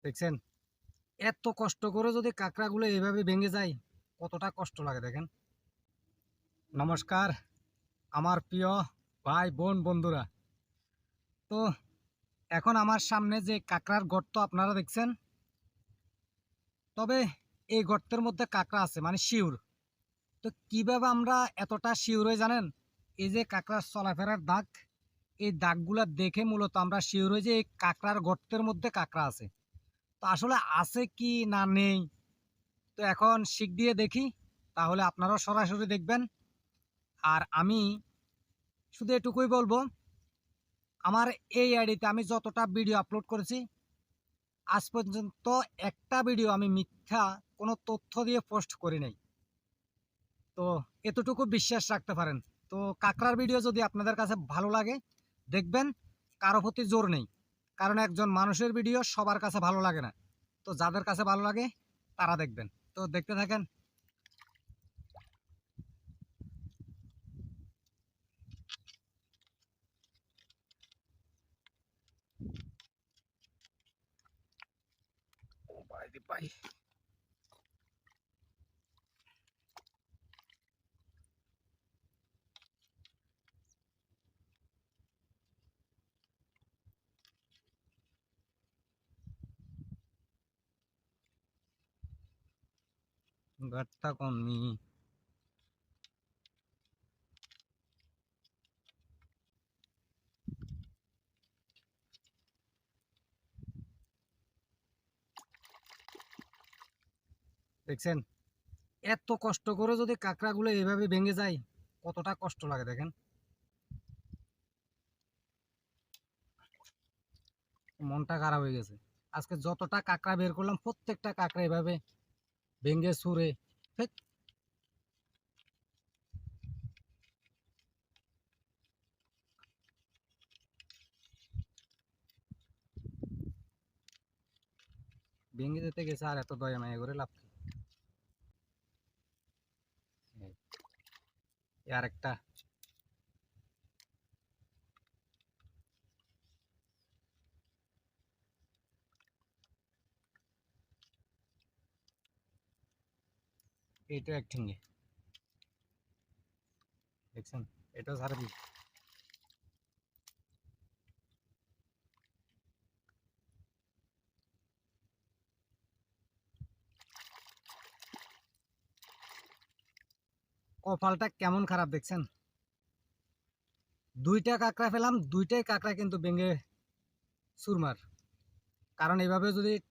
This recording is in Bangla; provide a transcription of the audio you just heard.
দেখছেন, এত কষ্ট করে যদি কাঁকড়াগুলো এভাবে ভেঙে যায়, কতটা কষ্ট লাগে দেখেন। নমস্কার আমার প্রিয় ভাই বোন বন্ধুরা। তো এখন আমার সামনে যে কাঁকড়ার গর্ত আপনারা দেখছেন, তবে এই গর্তের মধ্যে কাঁকড়া আছে মানে শিউর। তো কিভাবে আমরা এতটা শিউর হয়ে জানেন? এই যে কাঁকড়ার চলাফেরার দাগ, এই দাগগুলা দেখে মূলত আমরা শিউর হয়ে যে এই কাঁকড়ার গর্তের মধ্যে কাঁকড়া আছে। তো আসলে আছে কি না নেই, তো এখন শিক দিয়ে দেখি, তাহলে আপনারাও সরাসরি দেখবেন। আর আমি শুধু এটুকুই বলবো, আমার এই আইডিতে আমি যতটা ভিডিও আপলোড করেছি, আজ পর্যন্ত একটা ভিডিও আমি মিথ্যা কোনো তথ্য দিয়ে পোস্ট করি নাই। তো এতটুকু বিশ্বাস রাখতে পারেন। তো কাঁকড়ার ভিডিও যদি আপনাদের কাছে ভালো লাগে, দেখবেন। কারো প্রতি জোর নেই, কারণ একজন মানুষের ভিডিও সবার কাছে ভালো লাগে না। তো যাদের কাছে ভালো লাগে তারা দেখবেন। তো দেখতে থাকেন। ঘাটটা কমনি দেখছেন, এত কষ্ট করে যদি কাঁকড়াগুলো এভাবে ভেঙে যায়, কতটা কষ্ট লাগে দেখেন। মনটা খারাপ হয়ে গেছে। আজকে যতটা কাঁকড়া বের করলাম, প্রত্যেকটা কাঁকড়া এভাবে ভেঙে চুরে ভেঙে যেতে গেছে। আর এত দয়া মায়া করে লাভ কি? আর একটা এইটা এক ঠেঙ্গে দেখছেন, এটা ছাড়া দিই। কপালটা কেমন খারাপ দেখছেন। দুইটা কাঁকড়া পেলাম, দুইটাই কাঁকড়া কিন্তু ভেঙে চুরমার। কারণ এইভাবে যদি